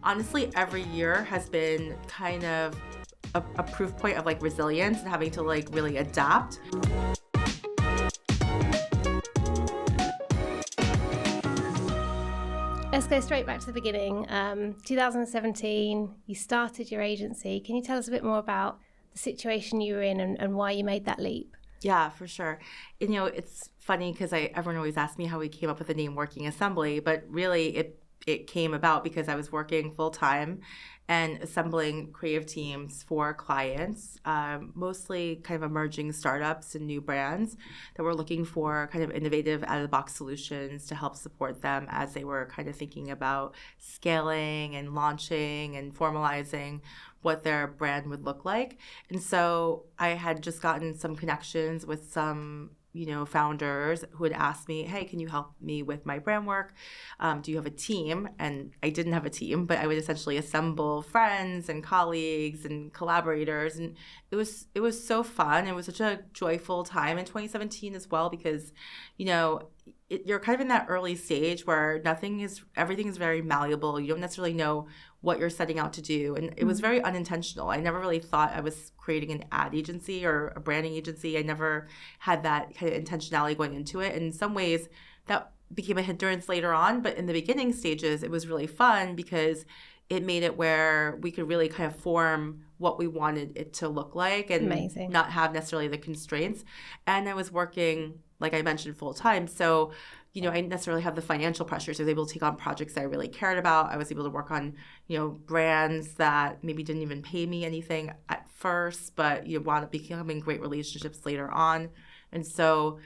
Honestly, every year has been kind of a proof point of like resilience and having to like really adapt. Let's go straight back to the beginning. 2017, you started your agency. Can you tell us a bit more about the situation you were in and why you made that leap? Yeah, for sure. And, it's funny because everyone always asks me how we came up with the name Working Assembly, but really it came about because I was working full time and assembling creative teams for clients, mostly kind of emerging startups and new brands that were looking for kind of innovative out-of-the-box solutions to help support them as they were kind of thinking about scaling and launching and formalizing what their brand would look like. And so I had just gotten some connections with some founders who had asked me, hey, can you help me with my brand work? Do you have a team? And I didn't have a team, but I would essentially assemble friends and colleagues and collaborators. And it was so fun. It was such a joyful time in 2017 as well, because, you're kind of in that early stage where everything is very malleable. You don't necessarily know what you're setting out to do. And it was very unintentional. I never really thought I was creating an ad agency or a branding agency. I never had that kind of intentionality going into it. And in some ways that became a hindrance later on, but in the beginning stages, it was really fun because it made it where we could really kind of form what we wanted it to look like and Amazing. Not have necessarily the constraints. And I was working, like I mentioned, full time. So, I didn't necessarily have the financial pressures. I was able to take on projects that I really cared about. I was able to work on, brands that maybe didn't even pay me anything at first, but wound up becoming great relationships later on. And so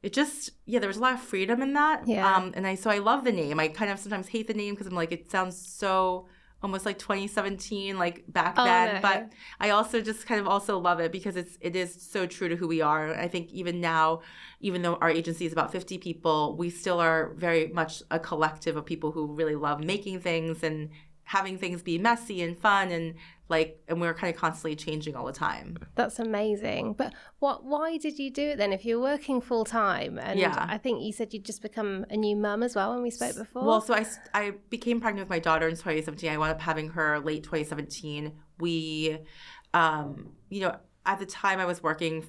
it just, there was a lot of freedom in that. Yeah. So I love the name. I kind of sometimes hate the name because I'm like, it sounds so almost like 2017, like back then. No. But I also just kind of also love it because it is so true to who we are. I think even now, even though our agency is about 50 people, we still are very much a collective of people who really love making things and having things be messy and fun and we're kind of constantly changing all the time. That's amazing. But why did you do it then if you're working full time? And I think you said you'd just become a new mum as well when we spoke before. Well, so I became pregnant with my daughter in 2017. I wound up having her late 2017. We, at the time I was working,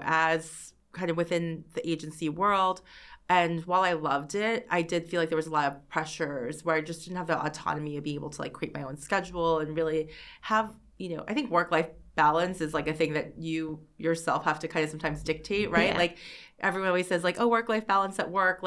as kind of within the agency world. And while I loved it, I did feel like there was a lot of pressures where I just didn't have the autonomy of being able to create my own schedule and really have, I think work-life balance is a thing that you yourself have to kind of sometimes dictate, right? Yeah. Everyone always says oh, work-life balance at work,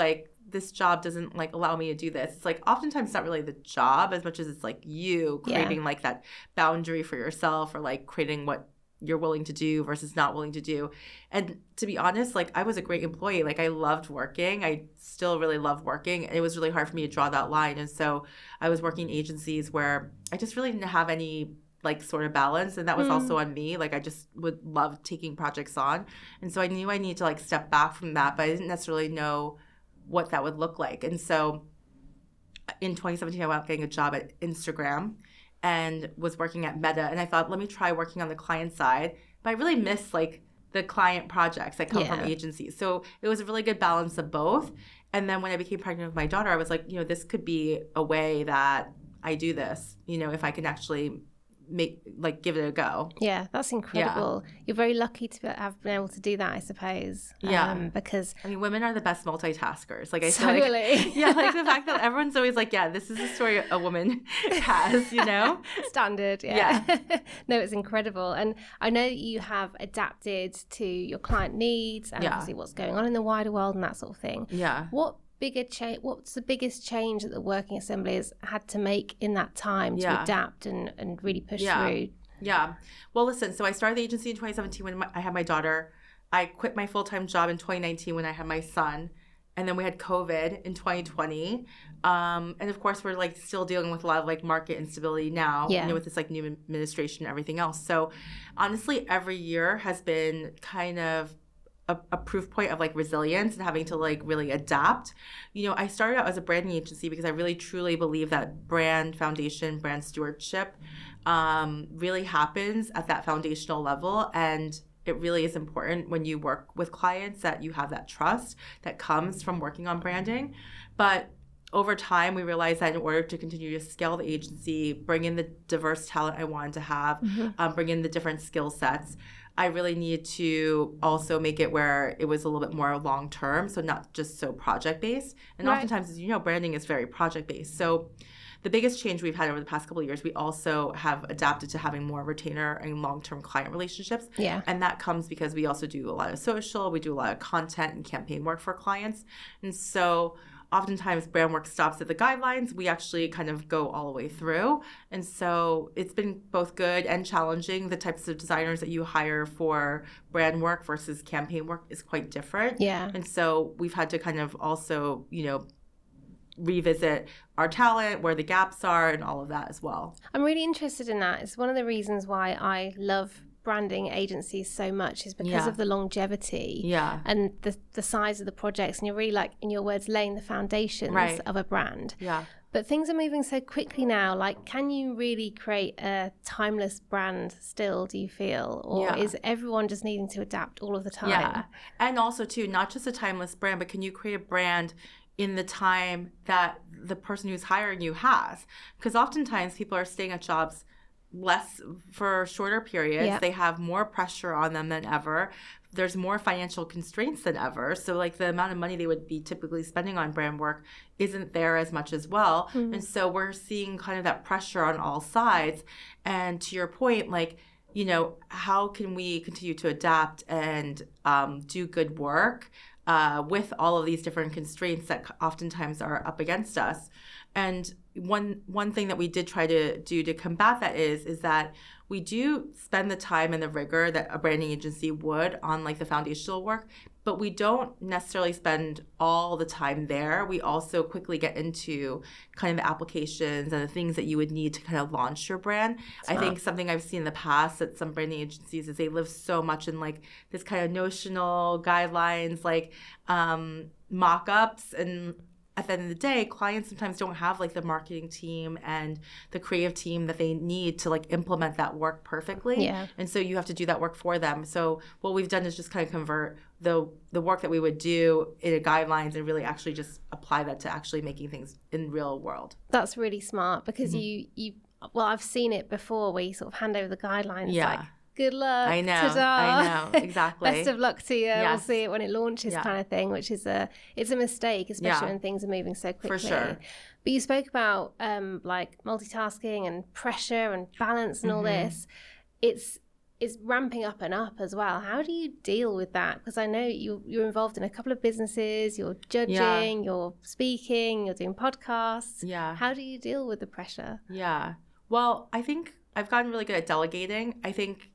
this job doesn't allow me to do this. It's oftentimes it's not really the job as much as it's you creating that boundary for yourself or creating what you're willing to do versus not willing to do. And to be honest, I was a great employee. I loved working. I still really love working. And it was really hard for me to draw that line. And so I was working agencies where I just really didn't have any sort of balance. And that was also on me. I just would love taking projects on. And so I knew I needed to step back from that, but I didn't necessarily know what that would look like. And so in 2017, I wound up getting a job at Instagram and was working at Meta. And I thought, let me try working on the client side. But I really miss the client projects that come from agencies. So it was a really good balance of both. And then when I became pregnant with my daughter, I was like, this could be a way that I do this, if I can actually give it a go. Yeah, that's incredible. Yeah. You're very lucky to have been able to do that, I suppose. Yeah. Because women are the best multitaskers. I feel totally. The fact that everyone's always this is a story a woman has, Standard, yeah. No, it's incredible. And I know that you have adapted to your client needs and obviously what's going on in the wider world and that sort of thing. Yeah. What's the biggest change that the Working Assembly has had to make in that time to adapt and really push through? Yeah. Well, listen, so I started the agency in 2017 when I had my daughter. I quit my full-time job in 2019 when I had my son. And then we had COVID in 2020. And of course, we're still dealing with a lot of market instability now, with this new administration and everything else. So honestly, every year has been kind of a proof point of resilience and having to really adapt. I started out as a branding agency because I really truly believe that brand foundation, brand stewardship really happens at that foundational level. And it really is important when you work with clients that you have that trust that comes from working on branding. But over time, we realized that in order to continue to scale the agency, bring in the diverse talent I wanted to have, bring in the different skill sets, I really needed to also make it where it was a little bit more long-term, so not just so project-based. And oftentimes, as you know, branding is very project-based. So the biggest change we've had over the past couple of years, we also have adapted to having more retainer and long-term client relationships. Yeah. And that comes because we also do a lot of social, we do a lot of content and campaign work for clients. And so oftentimes brand work stops at the guidelines. We actually kind of go all the way through. And so it's been both good and challenging. The types of designers that you hire for brand work versus campaign work is quite different. Yeah. And so we've had to kind of also, revisit our talent, where the gaps are, and all of that as well. I'm really interested in that. It's one of the reasons why I love branding agencies so much is because of the longevity and the size of the projects, and you're really, like, in your words, laying the foundations of a brand. Yeah. But things are moving so quickly now. Like, can you really create a timeless brand still, do you feel? Or is everyone just needing to adapt all of the time? Yeah. And also, too, not just a timeless brand, but can you create a brand in the time that the person who's hiring you has? Because oftentimes people are staying at jobs less for shorter periods. Yeah. They have more pressure on them than ever. There's more financial constraints than ever. So like the amount of money they would be typically spending on brand work isn't there as much as well. And so we're seeing kind of that pressure on all sides. And to your point, like, how can we continue to adapt and do good work with all of these different constraints that oftentimes are up against us? And one thing that we did try to do to combat that is that we do spend the time and the rigor that a branding agency would on like the foundational work, but we don't necessarily spend all the time there. We also quickly get into kind of the applications and the things that you would need to kind of launch your brand. I think something I've seen in the past at some branding agencies is they live so much in like this kind of notional guidelines, like mock-ups, and at the end of the day, clients sometimes don't have like the marketing team and the creative team that they need to like implement that work perfectly. Yeah. And so you have to do that work for them. So what we've done is just kind of convert the work that we would do into guidelines and really actually just apply that to actually making things in real world. That's really smart because well, I've seen it before where you sort of hand over the guidelines. Yeah. Like, good luck. I know. Ta-da. I know. Exactly. Best of luck to you. Yes. We'll see it when it launches, kind of thing, which is it's a mistake, especially when things are moving so quickly. For sure. But you spoke about like multitasking and pressure and balance and all this. It's ramping up and up as well. How do you deal with that? Because I know you're involved in a couple of businesses, you're judging, you're speaking, you're doing podcasts. Yeah. How do you deal with the pressure? Yeah. Well, I think I've gotten really good at delegating. I think,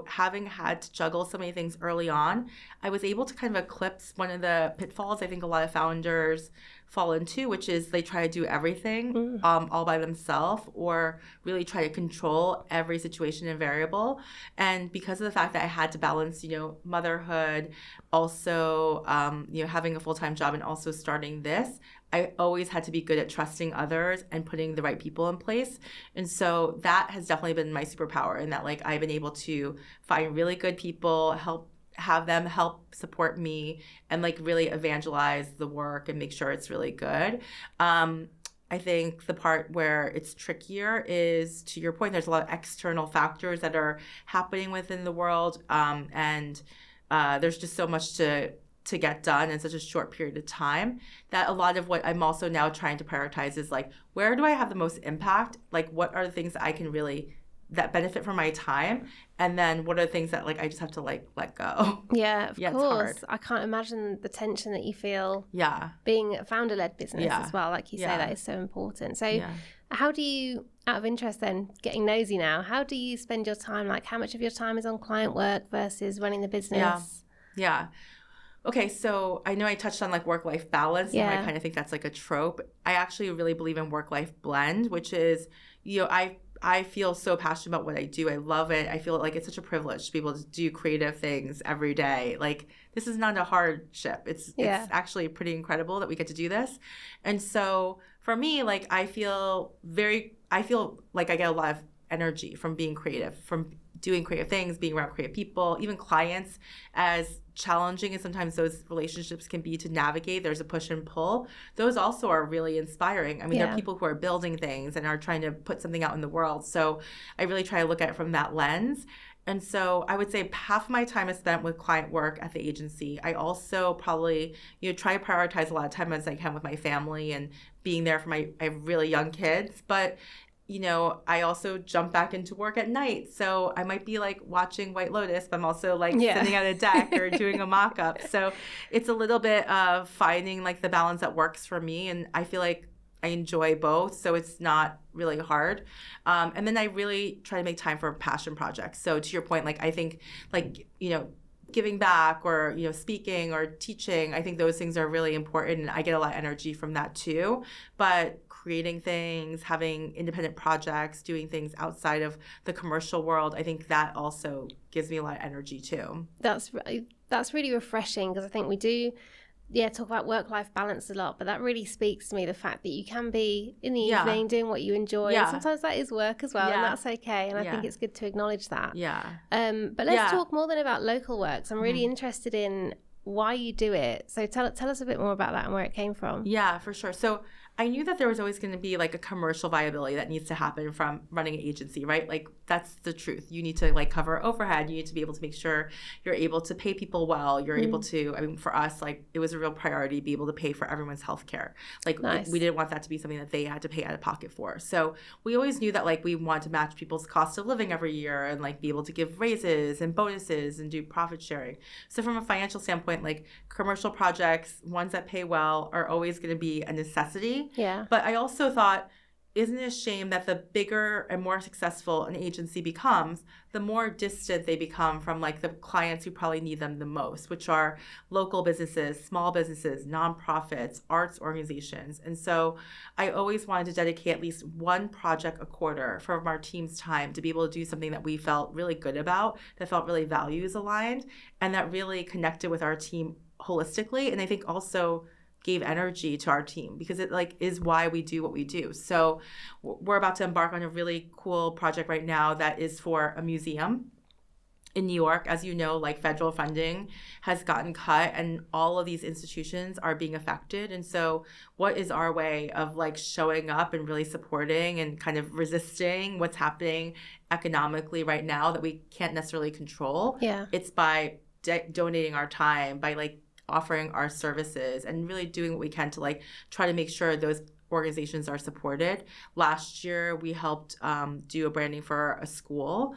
having had to juggle so many things early on, I was able to kind of eclipse one of the pitfalls I think a lot of founders fall into, which is they try to do everything all by themselves, or really try to control every situation and variable. And because of the fact that I had to balance, motherhood, also, having a full-time job and also starting this, I always had to be good at trusting others and putting the right people in place. And so that has definitely been my superpower, in that like I've been able to find really good people, have them help support me, and like really evangelize the work and make sure it's really good. I think the part where it's trickier is, to your point, there's a lot of external factors that are happening within the world. And there's just so much to get done in such a short period of time, that a lot of what I'm also now trying to prioritize is like, where do I have the most impact? Like, what are the things that I can really, that benefit from my time? And then what are the things that like I just have to like let go? Yeah, of course. It's hard. I can't imagine the tension that you feel being a founder-led business as well. Like you say, that is so important. So how do you, out of interest then, getting nosy now, how do you spend your time? Like, how much of your time is on client work versus running the business? Yeah. Okay, so I know I touched on like work-life balance, and I kind of think that's like a trope. I actually really believe in work-life blend, which is, I feel so passionate about what I do. I love it. I feel like it's such a privilege to be able to do creative things every day. Like, this is not a hardship. It's actually pretty incredible that we get to do this. And so for me, like, I feel like I get a lot of energy from being creative, from doing creative things, being around creative people, even clients, as challenging as sometimes those relationships can be to navigate, there's a push and pull. Those also are really inspiring. I mean, they're people who are building things and are trying to put something out in the world. So I really try to look at it from that lens. And so I would say half of my time is spent with client work at the agency. I also probably, try to prioritize a lot of time as I can with my family and being there for I have really young kids. But I also jump back into work at night. So I might be like watching White Lotus, but I'm also like sitting at a deck or doing a mock-up. So it's a little bit of finding like the balance that works for me. And I feel like I enjoy both. So it's not really hard. And then I really try to make time for passion projects. So to your point, like I think like, giving back or, speaking or teaching, I think those things are really important. And I get a lot of energy from that too. But creating things, having independent projects, doing things outside of the commercial world, I think that also gives me a lot of energy too. That's really refreshing, because I think we do talk about work-life balance a lot, but that really speaks to me, the fact that you can be in the evening doing what you enjoy, and sometimes that is work as well, and that's okay, and I think it's good to acknowledge that. But let's talk more than about local works. I'm really interested in why you do it, so tell us a bit more about that and where it came from. Yeah, for sure. So I knew that there was always going to be like a commercial viability that needs to happen from running an agency, right? Like that's the truth. You need to like cover overhead. You need to be able to make sure you're able to pay people well. You're able to, I mean, for us, like it was a real priority to be able to pay for everyone's healthcare. Like we didn't want that to be something that they had to pay out of pocket for. So we always knew that like we wanted to match people's cost of living every year and like be able to give raises and bonuses and do profit sharing. So from a financial standpoint, like commercial projects, ones that pay well, are always going to be a necessity. Yeah. But I also thought, isn't it a shame that the bigger and more successful an agency becomes, the more distant they become from like the clients who probably need them the most, which are local businesses, small businesses, nonprofits, arts organizations. And so I always wanted to dedicate at least one project a quarter from our team's time to be able to do something that we felt really good about, that felt really values aligned, and that really connected with our team holistically. And I think also gave energy to our team, because it like is why we do what we do. So we're about to embark on a really cool project right now that is for a museum in New York. As you know, like federal funding has gotten cut and all of these institutions are being affected. And so what is our way of like showing up and really supporting and kind of resisting what's happening economically right now that we can't necessarily control? It's by donating our time, by like offering our services and really doing what we can to like try to make sure those organizations are supported. Last year, we helped do a branding for a school.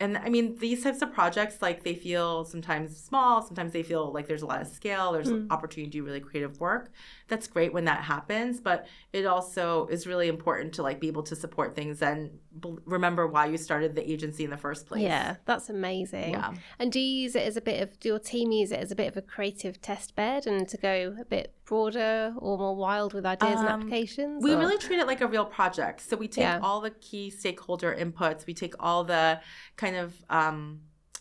And I mean, these types of projects, like they feel sometimes small, sometimes they feel like there's a lot of scale, there's opportunity to do really creative work. That's great when that happens, but it also is really important to like be able to support things and remember why you started the agency in the first place. Yeah, that's amazing. Yeah. And do you use it as a bit of, do your team use it as a bit of a creative test bed and to go a bit broader or more wild with ideas and applications? We really treat it like a real project. So we take all the key stakeholder inputs, we take all the kind of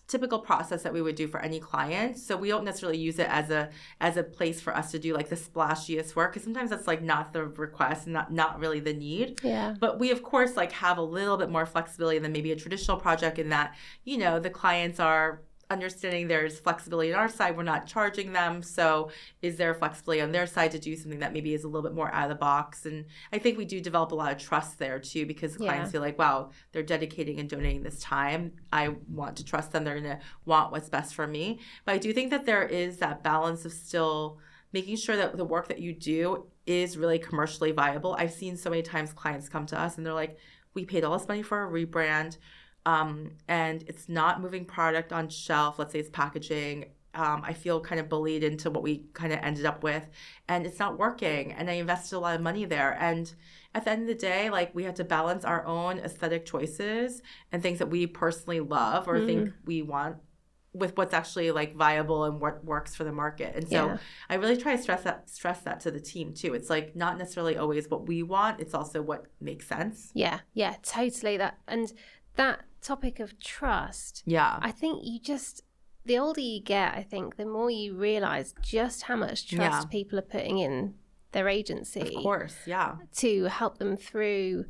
typical process that we would do for any client. So we don't necessarily use it as a place for us to do like the splashiest work, because sometimes that's like not the request and not really the need. Yeah. But we of course like have a little bit more flexibility than maybe a traditional project in that, the clients are understanding there's flexibility on our side. We're not charging them. So is there flexibility on their side to do something that maybe is a little bit more out of the box? And I think we do develop a lot of trust there too, because clients feel like, wow, they're dedicating and donating this time. I want to trust them. They're going to want what's best for me. But I do think that there is that balance of still making sure that the work that you do is really commercially viable. I've seen so many times clients come to us and they're like, we paid all this money for a rebrand. And it's not moving product on shelf. Let's say it's packaging. I feel kind of bullied into what we kind of ended up with, and it's not working. And I invested a lot of money there. And at the end of the day, like we have to balance our own aesthetic choices and things that we personally love or think we want with what's actually like viable and what works for the market. And so I really try to stress that to the team too. It's like not necessarily always what we want. It's also what makes sense. Yeah, totally. That topic of trust, I think the older you get, I think the more you realize just how much trust people are putting in their agency. Of course, to help them through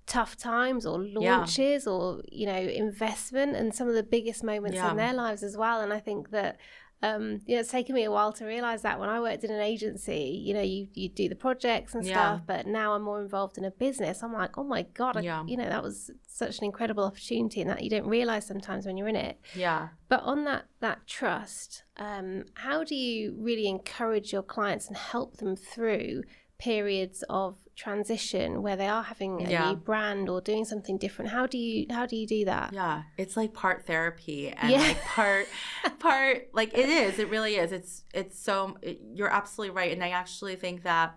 tough times or launches or, you know, investment and some of the biggest moments in their lives as well. And I think that, you know, it's taken me a while to realize that when I worked in an agency, you know, you do the projects and stuff, but now I'm more involved in a business. I'm like, oh my God, you know, that was such an incredible opportunity, and that you don't realize sometimes when you're in it. Yeah. But on that trust, how do you really encourage your clients and help them through periods of transition where they are having a new brand or doing something different? How do you do that? Yeah, it's like part therapy and like part like it really is. You're absolutely right. And I actually think that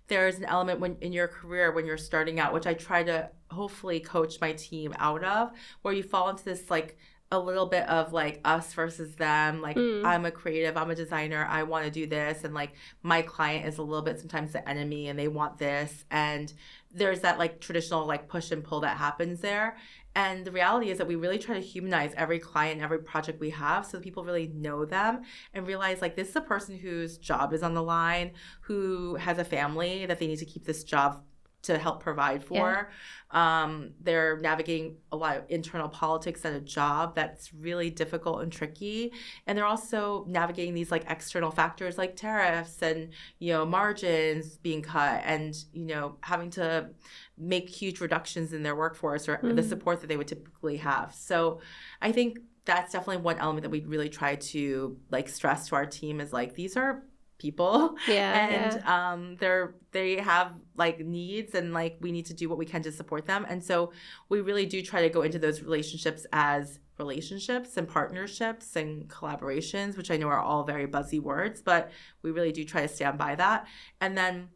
there's an element when in your career when you're starting out, which I try to hopefully coach my team out of, where you fall into this like a little bit of like us versus them, like I'm a creative, I'm a designer, I want to do this, and like my client is a little bit sometimes the enemy and they want this, and there's that like traditional like push and pull that happens there. And the reality is that we really try to humanize every client, every project we have, so that people really know them and realize like this is a person whose job is on the line, who has a family that they need to keep this job to help provide for. They're navigating a lot of internal politics at a job that's really difficult and tricky. And they're also navigating these like external factors like tariffs and, you know, margins being cut and, you know, having to make huge reductions in their workforce or the support that they would typically have. So I think that's definitely one element that we really try to like stress to our team is like, these are people they have like needs, and like we need to do what we can to support them. And so we really do try to go into those relationships as relationships and partnerships and collaborations, which I know are all very buzzy words, but we really do try to stand by that. And then,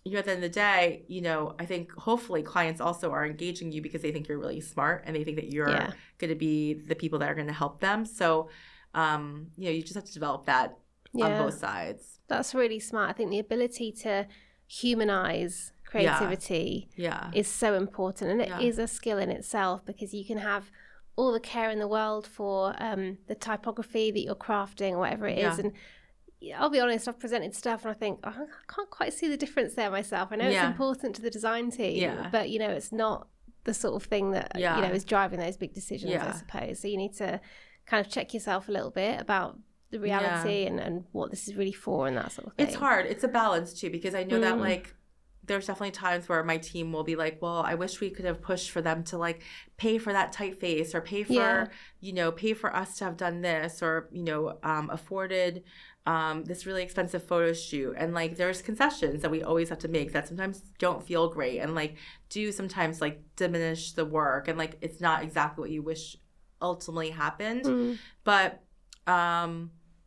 you know, at the end of the day, you know, I think hopefully clients also are engaging you because they think you're really smart and they think that you're going to be the people that are going to help them. So you know, you just have to develop that on both sides. That's really smart. I think the ability to humanize creativity is so important, and it is a skill in itself, because you can have all the care in the world for the typography that you're crafting or whatever it is, and I'll be honest, I've presented stuff and I think, I can't quite see the difference there myself. I know it's important to the design team, but you know, it's not the sort of thing that you know is driving those big decisions, I suppose. So you need to kind of check yourself a little bit about the reality and what this is really for and that sort of thing. It's hard. It's a balance too, because I know that like there's definitely times where my team will be like, well, I wish we could have pushed for them to like pay for that typeface or pay for, you know, pay for us to have done this, or, you know, afforded this really expensive photo shoot. And like there's concessions that we always have to make that sometimes don't feel great and like do sometimes like diminish the work, and like it's not exactly what you wish ultimately happened. But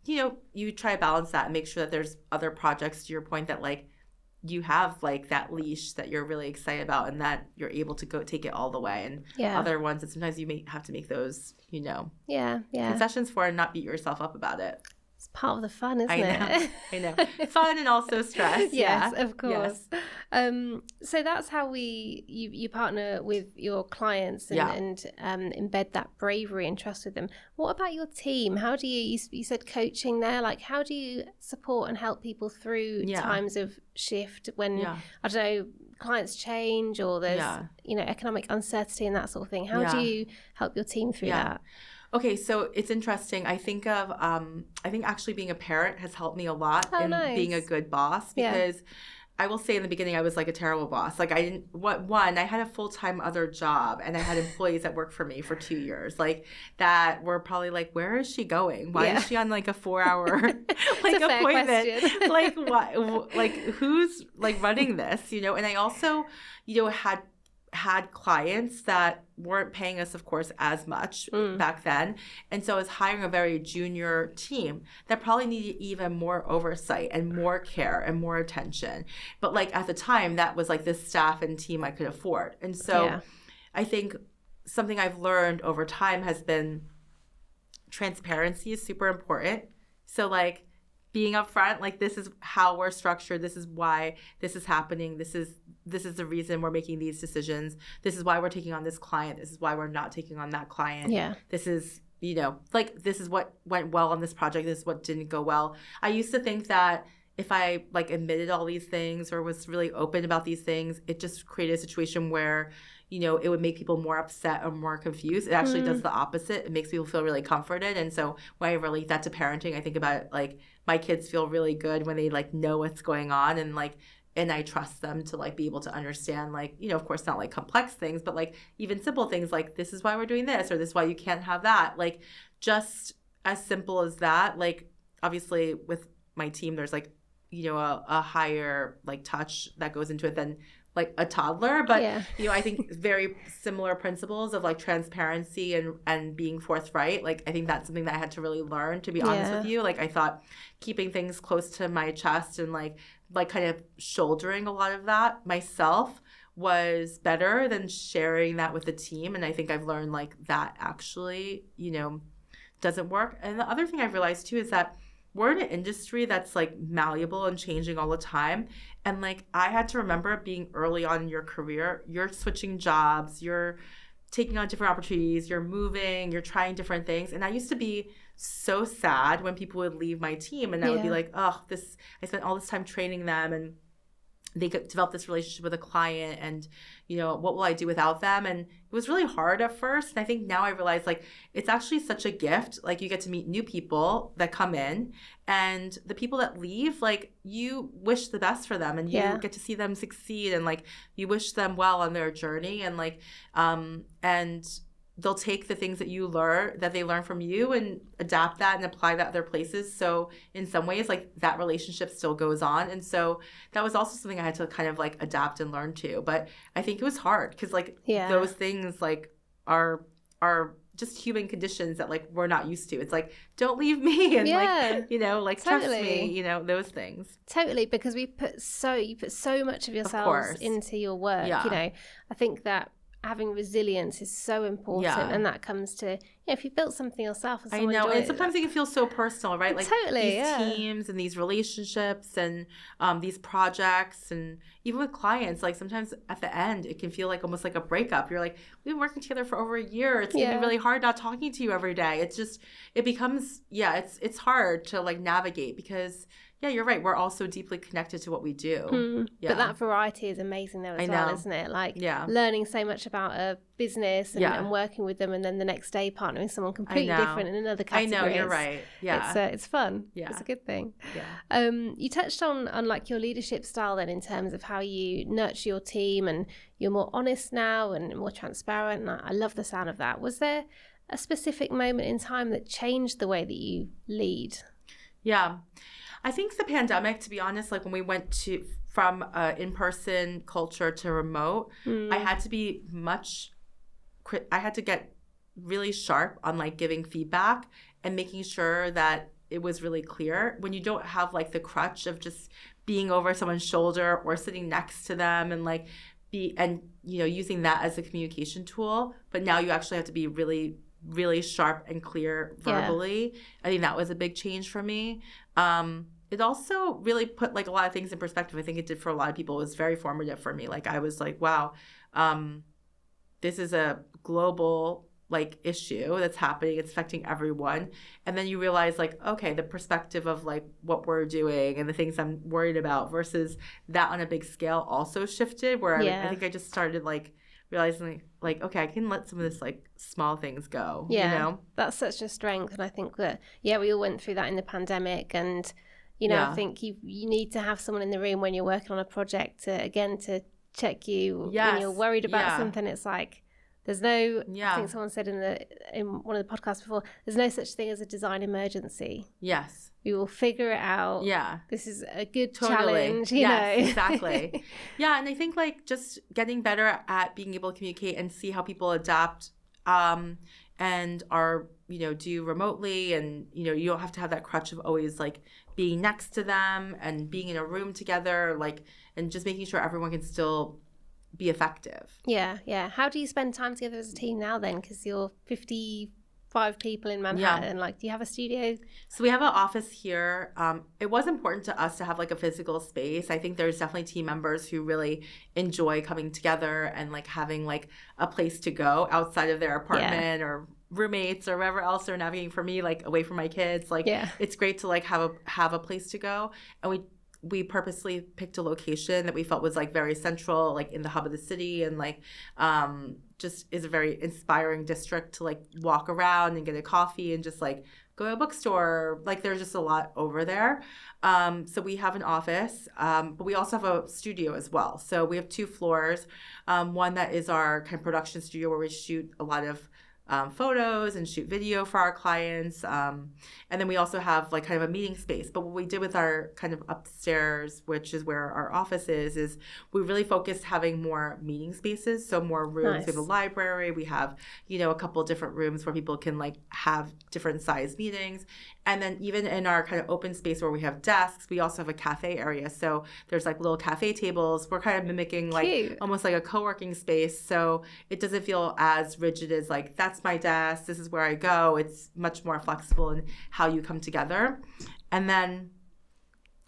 you know, you try to balance that and make sure that there's other projects, to your point, that like you have like that leash that you're really excited about and that you're able to go take it all the way, and other ones that sometimes you may have to make those, you know, concessions for and not beat yourself up about it. It's part of the fun, isn't it? I know. Fun and also stress. Yes, of course. Yes. So that's how you partner with your clients and embed that bravery and trust with them. What about your team? How do you said coaching there, like how do you support and help people through times of shift when, I don't know, clients change or there's, you know, economic uncertainty and that sort of thing? How do you help your team through that? Okay, so it's interesting. I think actually being a parent has helped me a lot being a good boss, because I will say in the beginning I was like a terrible boss. Like I had a full-time other job and I had employees that worked for me for 2 years, like that were probably like, where is she going? Why is she on like a 4-hour like appointment? Like what? Like who's like running this? You know? And I also, you know, had clients that weren't paying us, of course, as much back then. And so I was hiring a very junior team that probably needed even more oversight and more care and more attention. But like at the time, that was like this staff and team I could afford. And so I think something I've learned over time has been transparency is super important. So like being upfront, like this is how we're structured, this is why this is happening, this is the reason we're making these decisions, this is why we're taking on this client, this is why we're not taking on that client. This is, you know, like this is what went well on this project, this is what didn't go well. I used to think that if I like admitted all these things or was really open about these things, it just created a situation where, it would make people more upset or more confused. It actually does the opposite. It makes people feel really comforted. And so when I relate that to parenting, I think about it, like my kids feel really good when they like know what's going on, and like, and I trust them to like be able to understand, like, of course not like complex things, but like even simple things like, this is why we're doing this, or this is why you can't have that. Like just as simple as that. Like obviously with my team, there's like, a higher like touch that goes into it than like a toddler, but I think very similar principles of like transparency and being forthright. Like I think that's something that I had to really learn, to be honest with you. Like I thought keeping things close to my chest and like kind of shouldering a lot of that myself was better than sharing that with the team. And I think I've learned like that actually, doesn't work. And the other thing I've realized too is that we're in an industry that's like malleable and changing all the time. And like I had to remember being early on in your career, you're switching jobs, you're taking on different opportunities, you're moving, you're trying different things. And I used to be so sad when people would leave my team, and I would be like, oh, I spent all this time training them, and they could develop this relationship with a client, and what will I do without them? And it was really hard at first. And I think now I realize like it's actually such a gift. Like you get to meet new people that come in, and the people that leave, like you wish the best for them, and you get to see them succeed, and like you wish them well on their journey, and like and they'll take the things that they learn from you and adapt that and apply that other places. So in some ways, like that relationship still goes on. And so that was also something I had to kind of like adapt and learn too. But I think it was hard because like those things like are just human conditions that like we're not used to. It's like, don't leave me, and like, like trust me, those things. Totally, because you put so much of yourselves into your work. I think that having resilience is so important, and that comes to if you built something yourself. And I know, and sometimes it can feel so personal, right? Like these teams and these relationships and these projects, and even with clients, like sometimes at the end it can feel like almost like a breakup. You're like, we've been working together for over a year. It's gonna be really hard not talking to you every day. It's just it becomes it's hard to like navigate because. Yeah, you're right. We're all so deeply connected to what we do. But that variety is amazing though as well, isn't it? Like learning so much about a business and working with them, and then the next day partnering with someone completely different in another category. I know, you're right. Yeah. It's fun. Yeah. It's a good thing. Yeah. You touched on like your leadership style then in terms of how you nurture your team, and you're more honest now and more transparent. And I love the sound of that. Was there a specific moment in time that changed the way that you lead? Yeah. I think the pandemic, to be honest, like when we went from in-person culture to remote, I had to get really sharp on like giving feedback and making sure that it was really clear. When you don't have like the crutch of just being over someone's shoulder or sitting next to them and like using that as a communication tool, but now you actually have to be really, really sharp and clear verbally. I think that was a big change for me. It also really put like a lot of things in perspective. I think it did for a lot of people. It was very formative for me. Like I was like, wow, this is a global like issue that's happening. It's affecting everyone. And then you realize like, okay, the perspective of like what we're doing and the things I'm worried about versus that on a big scale also shifted where I think I just started like realizing like, okay, I can let some of this like small things go. That's such a strength. And I think that we all went through that in the pandemic, and I think you need to have someone in the room when you're working on a project to check you when you're worried about something. It's like there's no I think someone said in one of the podcasts before, there's no such thing as a design emergency. We will figure it out. This is a good challenge, you know. Exactly. And I think like just getting better at being able to communicate and see how people adapt and are, do remotely, and, you don't have to have that crutch of always like being next to them and being in a room together, like, and just making sure everyone can still be effective. How do you spend time together as a team now then? Because you're 55 people in Manhattan. Like, do you have a studio? So we have an office here. It was important to us to have like a physical space. I think there's definitely team members who really enjoy coming together and like having like a place to go outside of their apartment or roommates or wherever else they're navigating. For me, like away from my kids, like it's great to like have a place to go. And we we purposely picked a location that we felt was like very central, like in the hub of the city, and like just is a very inspiring district to like walk around and get a coffee and just like go to a bookstore. Like there's just a lot over there. So we have an office, but we also have a studio as well. So we have 2 floors. One that is our kind of production studio where we shoot a lot of photos and shoot video for our clients. And then we also have like kind of a meeting space. But what we did with our kind of upstairs, which is where our office is we really focused having more meeting spaces. So more rooms. Nice. We have a library. We have, a couple different rooms where people can like have different size meetings. And then even in our kind of open space where we have desks, we also have a cafe area. So there's like little cafe tables. We're kind of mimicking like Cute. almost like a co-working space. So it doesn't feel as rigid as like, that's my desk, this is where I go. It's much more flexible in how you come together. And then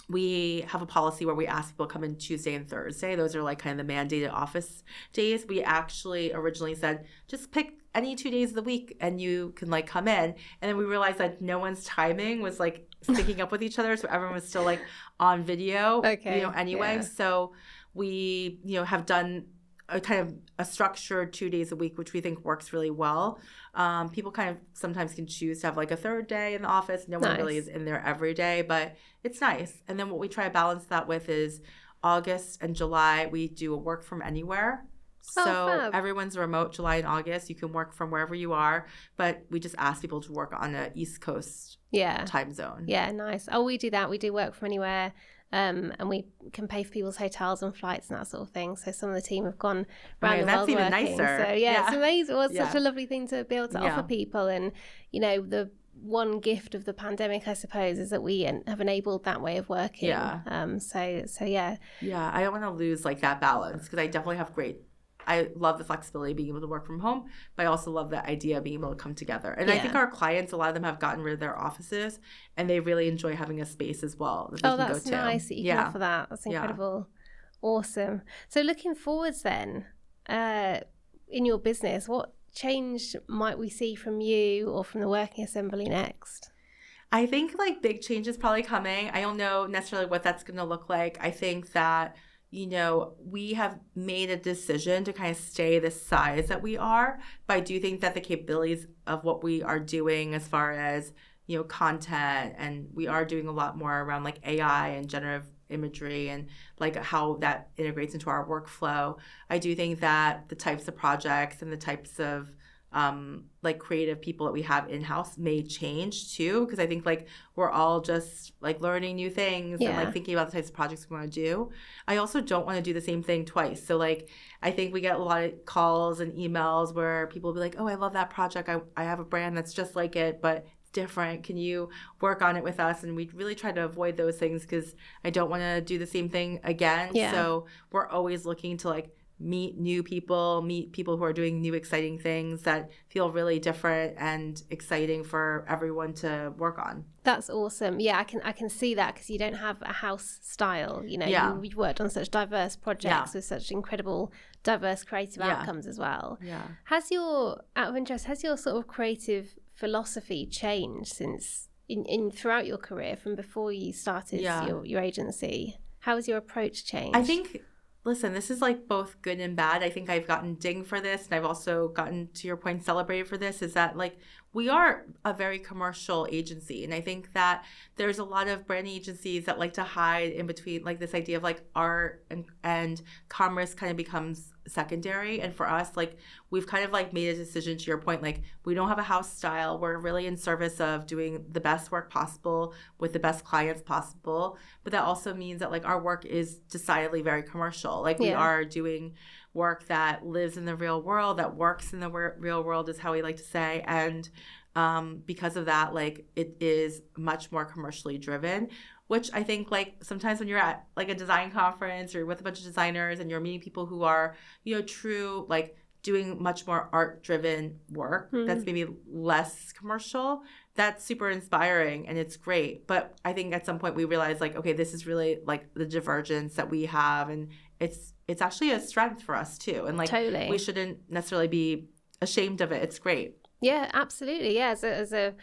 we have a policy where we ask people to come in Tuesday and Thursday. Those are like kind of the mandated office days. We actually originally said, just pick any 2 days of the week and you can like come in. And then we realized that no one's timing was like syncing up with each other. So everyone was still like on video, anyway. Yeah. So we, have done a kind of a structured 2 days a week, which we think works really well. People kind of sometimes can choose to have like a third day in the office. No one really is in there every day, but it's nice. And then what we try to balance that with is August and July, we do a work from anywhere. So everyone's remote July and August. You can work from wherever you are, but we just ask people to work on a East Coast time zone. Yeah, nice. Oh, we do that. We do work from anywhere. And we can pay for people's hotels and flights and that sort of thing. So some of the team have gone around the world even working. nicer. So it's amazing. Well, it's such a lovely thing to be able to offer people. And, the one gift of the pandemic, I suppose, is that we have enabled that way of working. Yeah. So yeah. Yeah, I don't want to lose like that balance because I definitely have I love the flexibility of being able to work from home, but I also love the idea of being able to come together. And I think our clients, a lot of them have gotten rid of their offices and they really enjoy having a space as well that they can that's go to. Nice that you can offer that. That's incredible. Awesome. So looking forwards then, in your business, what change might we see from you or from the Working Assembly next? I think like big change is probably coming. I don't know necessarily what that's going to look like. I think that we have made a decision to kind of stay the size that we are, but I do think that the capabilities of what we are doing as far as, content, and we are doing a lot more around like AI and generative imagery and like how that integrates into our workflow. I do think that the types of projects and the types of like creative people that we have in-house may change too, because I think like we're all just like learning new things and like thinking about the types of projects we want to do. I also don't want to do the same thing twice. So like I think we get a lot of calls and emails where people will be like, oh, I love that project. I have a brand that's just like it, but it's different. Can you work on it with us? And we really try to avoid those things because I don't want to do the same thing again. So we're always looking to like meet people who are doing new exciting things that feel really different and exciting for everyone to work on. That's awesome. Yeah, I can see that because you don't have a house style. You've worked on such diverse projects with such incredible diverse creative outcomes as well. Out of interest, has your sort of creative philosophy changed since throughout your career from before you started your agency? How has your approach changed? I think, listen, this is like both good and bad. I think I've gotten dinged for this, and I've also gotten, to your point, celebrated for this, is that like we are a very commercial agency. And I think that there's a lot of brand agencies that like to hide in between, like this idea of like art and commerce kind of becomes secondary. And for us, like we've kind of like made a decision, to your point, like we don't have a house style. We're really in service of doing the best work possible with the best clients possible. But that also means that like our work is decidedly very commercial. Like we are doing work that lives in the real world, that works in the real world, is how we like to say. And because of that, like it is much more commercially driven, which I think like sometimes when you're at like a design conference or with a bunch of designers and you're meeting people who are, true, like doing much more art driven work that's maybe less commercial, that's super inspiring and it's great. But I think at some point we realized like, okay, this is really like the divergence that we have, and it's actually a strength for us too. And like we shouldn't necessarily be ashamed of it. It's great. Yeah, absolutely. Yeah, as a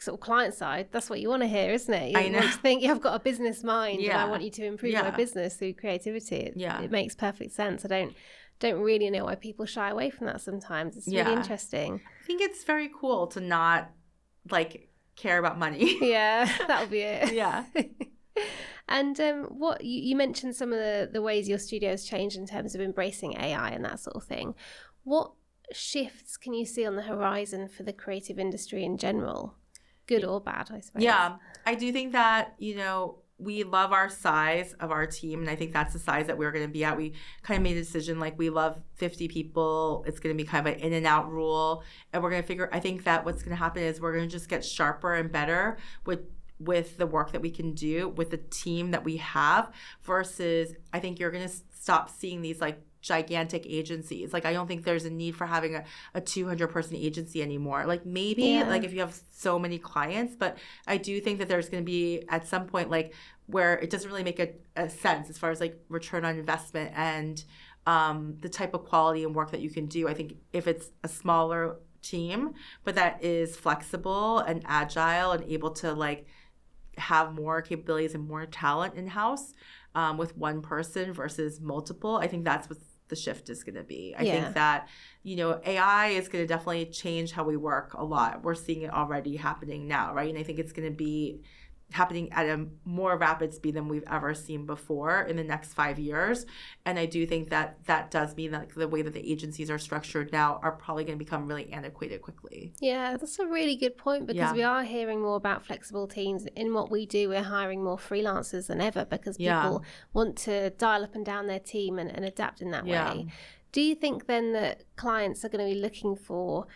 sort of client side, that's what you want to hear, isn't it? You I know. want to think, I've got a business mind and I Yeah. want you to improve Yeah. my business through creativity. Yeah. It makes perfect sense. I don't really know why people shy away from that sometimes. It's really interesting. I think it's very cool to not like care about money. Yeah, that'll be it. Yeah. And what you mentioned some of the ways your studio has changed in terms of embracing AI and that sort of thing. What shifts can you see on the horizon for the creative industry in general? Good or bad, I suppose. Yeah, I do think that, we love our size of our team, and I think that's the size that we're going to be at. We kind of made a decision, like, we love 50 people. It's going to be kind of an in and out rule, and we're going to I think that what's going to happen is we're going to just get sharper and better with the work that we can do with the team that we have, versus I think you're going to stop seeing these like gigantic agencies. Like, I don't think there's a need for having a 200-person agency anymore. Like, maybe like if you have so many clients, but I do think that there's going to be at some point like where it doesn't really make a sense as far as like return on investment and the type of quality and work that you can do. I think if it's a smaller team, but that is flexible and agile and able to like have more capabilities and more talent in-house with one person versus multiple, I think that's what the shift is going to be. I think that, AI is going to definitely change how we work a lot. We're seeing it already happening now, right? And I think it's going to be happening at a more rapid speed than we've ever seen before in the next 5 years. And I do think that that does mean that the way that the agencies are structured now are probably going to become really antiquated quickly. Yeah, that's a really good point, because we are hearing more about flexible teams. In what we do, we're hiring more freelancers than ever because people want to dial up and down their team and adapt in that way. Do you think then that clients are going to be looking for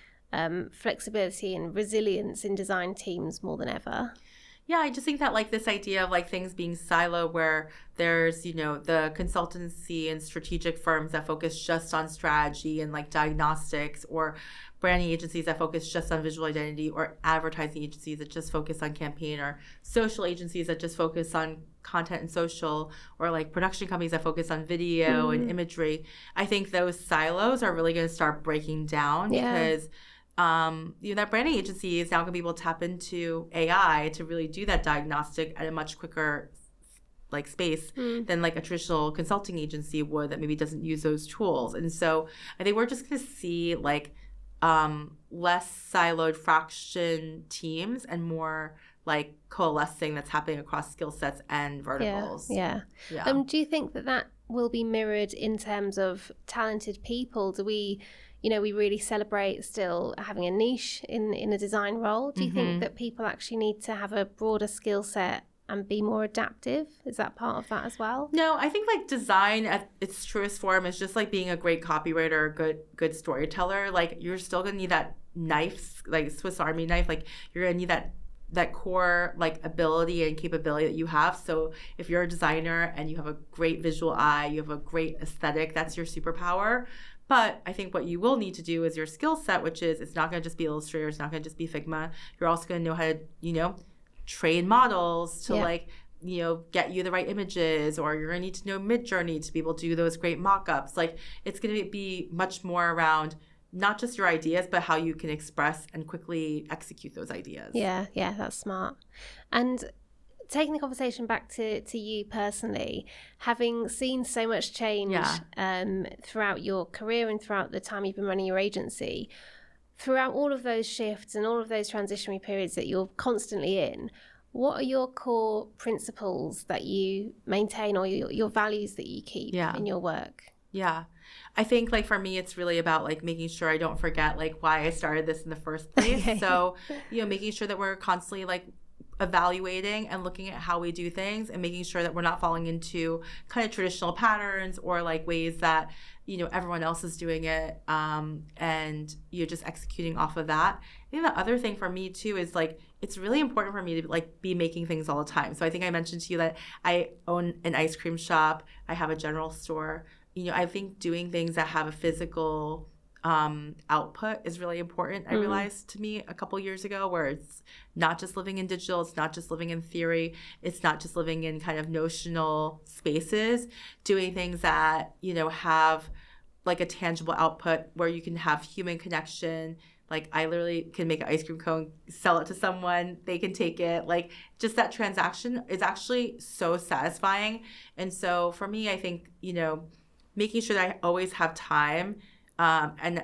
flexibility and resilience in design teams more than ever? Yeah, I just think that like this idea of like things being siloed, where there's, the consultancy and strategic firms that focus just on strategy and like diagnostics, or branding agencies that focus just on visual identity, or advertising agencies that just focus on campaign, or social agencies that just focus on content and social, or like production companies that focus on video and imagery. I think those silos are really going to start breaking down because that branding agency is now going to be able to tap into AI to really do that diagnostic at a much quicker like space than like a traditional consulting agency would, that maybe doesn't use those tools. And so I think we're just going to see like less siloed fraction teams and more like coalescing that's happening across skill sets and verticals. Yeah. Do you think that will be mirrored in terms of talented people? Do we really celebrate still having a niche in a design role? Do you think that people actually need to have a broader skill set and be more adaptive? Is that part of that as well? No, I think like design at its truest form is just like being a great copywriter or good storyteller. Like, you're still gonna need that knife, like Swiss Army knife. Like, you're gonna need that core like ability and capability that you have. So if you're a designer and you have a great visual eye, you have a great aesthetic, that's your superpower. But I think what you will need to do is your skill set, which is, it's not going to just be Illustrator, it's not going to just be Figma. You're also going to know how to, train models to get you the right images, or you're going to need to know Midjourney to be able to do those great mock-ups. Like, it's going to be much more around not just your ideas, but how you can express and quickly execute those ideas. Yeah, that's smart. And taking the conversation back to you personally, having seen so much change throughout your career and throughout the time you've been running your agency, throughout all of those shifts and all of those transitionary periods that you're constantly in, what are your core principles that you maintain, or your values that you keep in your work? Yeah. I think like for me, it's really about like making sure I don't forget like why I started this in the first place. So, making sure that we're constantly like evaluating and looking at how we do things, and making sure that we're not falling into kind of traditional patterns or like ways that everyone else is doing it, and you're just executing off of that. I think the other thing for me too is like, it's really important for me to like be making things all the time. So I think I mentioned to you that I own an ice cream shop, I have a general store. I think doing things that have a physical output is really important. I realized to me a couple years ago, where it's not just living in digital, it's not just living in theory, it's not just living in kind of notional spaces, doing things that have like a tangible output where you can have human connection Like I literally can make an ice cream cone, sell it to someone, they can take it. Like just that transaction is actually so satisfying. And so for me, I think, making sure that I always have time and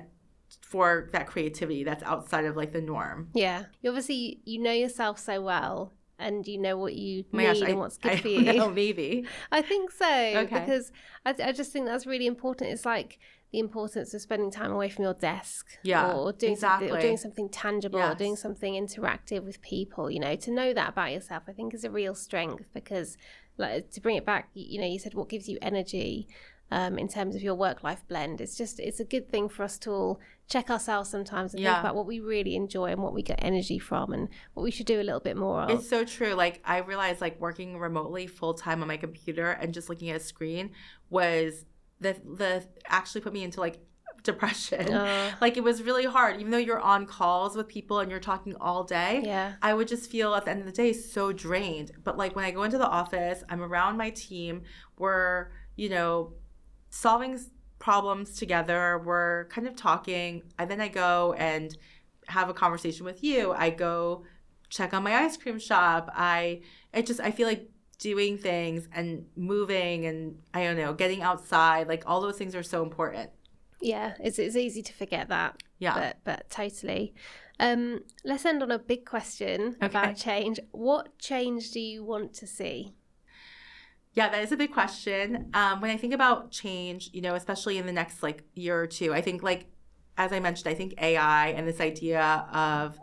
for that creativity that's outside of like the norm. Yeah. You obviously, you know yourself so well and you know what you need and what's good for you. you. Know, maybe. I think so. Okay. Because I just think that's really important. It's like the importance of spending time away from your desk, or doing something tangible, or doing something interactive with people. To know that about yourself, I think is a real strength. Because, like, to bring it back, you said what gives you energy. In terms of your work-life blend, it's a good thing for us to all check ourselves sometimes and think about what we really enjoy and what we get energy from and what we should do a little bit more of. It's so true. Like I realized, like working remotely full-time on my computer and just looking at a screen was the actually put me into like depression. Like it was really hard, even though you're on calls with people and you're talking all day. I would just feel at the end of the day so drained. But like when I go into the office, I'm around my team, we're solving problems together, we're kind of talking, and then I go and have a conversation with you. I go check on my ice cream shop. I feel like doing things and moving and I don't know, getting outside, like all those things are so important. Yeah, it's easy to forget that. Yeah. But totally. Let's end on a big question about change. What change do you want to see? Yeah, that is a big question. When I think about change, especially in the next like year or two, I think like, as I mentioned, I think AI and this idea of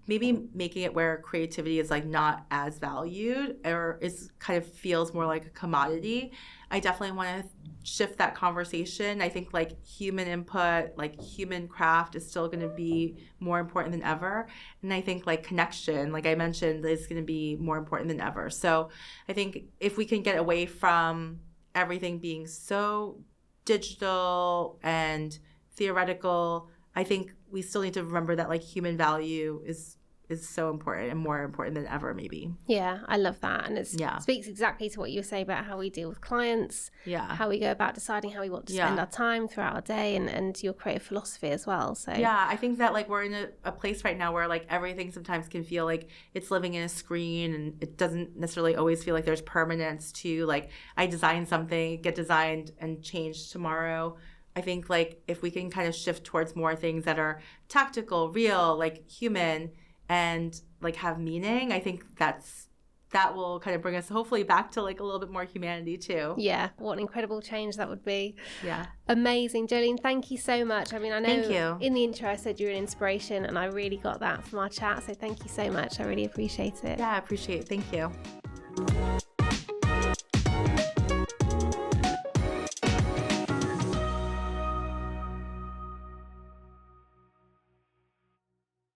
maybe making it where creativity is like not as valued or is kind of feels more like a commodity. I definitely want to shift that conversation. I think like human input, like human craft is still going to be more important than ever. And I think like connection, like I mentioned, is going to be more important than ever. So I think if we can get away from everything being so digital and theoretical, I think we still need to remember that like human value is so important and more important than ever, maybe. Yeah, I love that. And it speaks exactly to what you say about how we deal with clients, how we go about deciding how we want to spend our time throughout our day and your creative philosophy as well. So yeah, I think that like we're in a place right now where like everything sometimes can feel like it's living in a screen and it doesn't necessarily always feel like there's permanence to like I design something, get designed and changed tomorrow. I think like if we can kind of shift towards more things that are tactical, real, like human, and like have meaning, I think that will kind of bring us hopefully back to like a little bit more humanity too. Yeah, what an incredible change that would be. Yeah. Amazing. Jolene, thank you so much. I mean, I know thank you. In the intro I said you're an inspiration and I really got that from our chat, so thank you so much. I really appreciate it. Yeah, I appreciate it. Thank you.